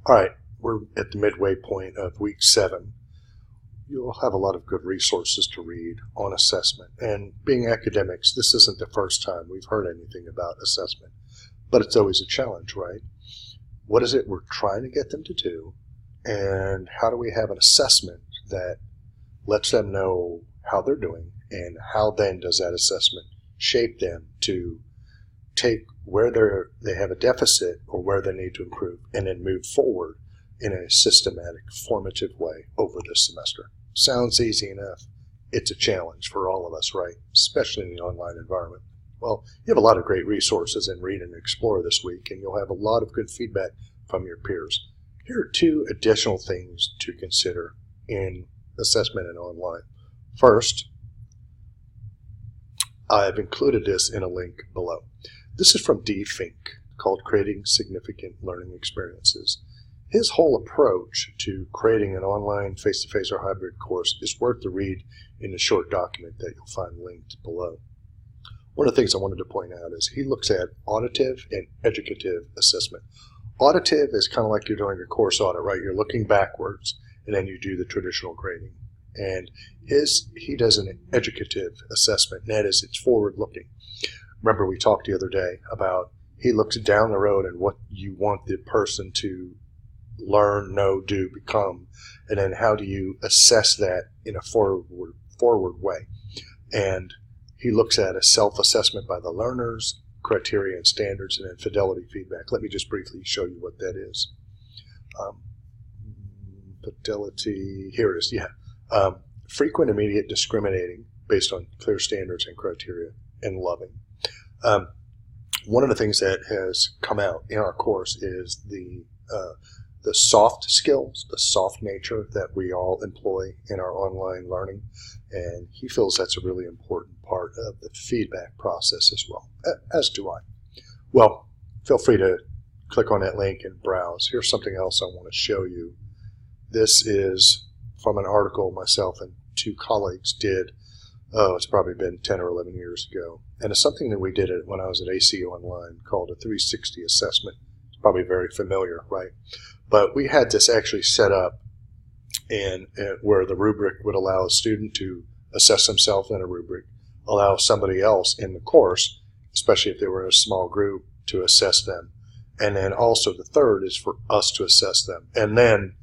All right, we're at the midway point of week 7. You'll have a lot of good resources to read on assessment. And being academics, this isn't the first time we've heard anything about assessment, but it's always a challenge, right? What is it we're trying to get them to do? And how do we have an assessment that lets them know how they're doing, and how then does that assessment shape them to take where they have a deficit or where they need to improve, and then move forward in a systematic, formative way over this semester. Sounds easy enough. It's a challenge for all of us, right? Especially in the online environment. Well, you have a lot of great resources in Read and Explore this week, and you'll have a lot of good feedback from your peers. Here are 2 additional things to consider in assessment and online. First, I've included this in a link below. This is from D. Fink, called Creating Significant Learning Experiences. His whole approach to creating an online face-to-face or hybrid course is worth the read in the short document that you'll find linked below. One of the things I wanted to point out is he looks at auditive and educative assessment. Auditive is kind of like you're doing a course audit, right? You're looking backwards, and then you do the traditional grading. And he does an educative assessment, and that is, it's forward-looking. Remember, we talked the other day about he looks down the road and what you want the person to learn, know, do, become, and then how do you assess that in a forward way. And he looks at a self-assessment by the learners, criteria and standards, and then fidelity feedback. Let me just briefly show you what that is. Fidelity, here it is, yeah. Frequent, immediate, discriminating based on clear standards and criteria, and loving. One of the things that has come out in our course is the soft skills, the soft nature that we all employ in our online learning, and he feels that's a really important part of the feedback process as well, as do I. Well, feel free to click on that link and browse. Here's something else I want to show you. This is from an article myself and 2 colleagues did. It's probably been 10 or 11 years ago. And it's something that we did when I was at ACU Online called a 360 assessment. It's probably very familiar, right? But we had this actually set up where the rubric would allow a student to assess themselves in a rubric, allow somebody else in the course, especially if they were in a small group, to assess them. And then also the third is for us to assess them. And then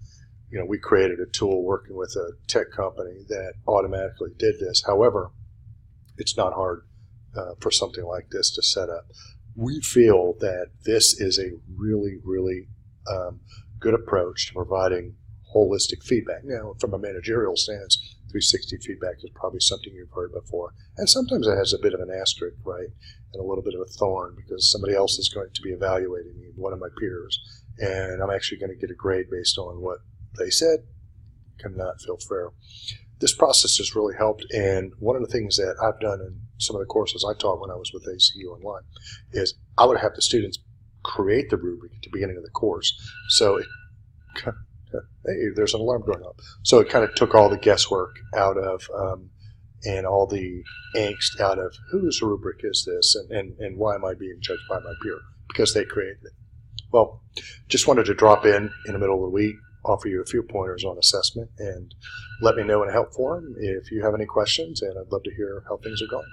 we created a tool working with a tech company that automatically did this. However, it's not hard for something like this to set up. We feel that this is a really, really good approach to providing holistic feedback. Now, from a managerial stance, 360 feedback is probably something you've heard before. And sometimes it has a bit of an asterisk, right? And a little bit of a thorn, because somebody else is going to be evaluating me, one of my peers. And I'm actually going to get a grade based on what they said. Cannot feel fair. This process has really helped, and one of the things that I've done in some of the courses I taught when I was with ACU Online is I would have the students create the rubric at the beginning of the course. So hey, there's an alarm going off. So it kind of took all the guesswork out of and all the angst out of whose rubric is this, and why am I being judged by my peer, because they created it. Well, just wanted to drop in the middle of the week, offer you a few pointers on assessment, and let me know in a help forum if you have any questions, and I'd love to hear how things are going.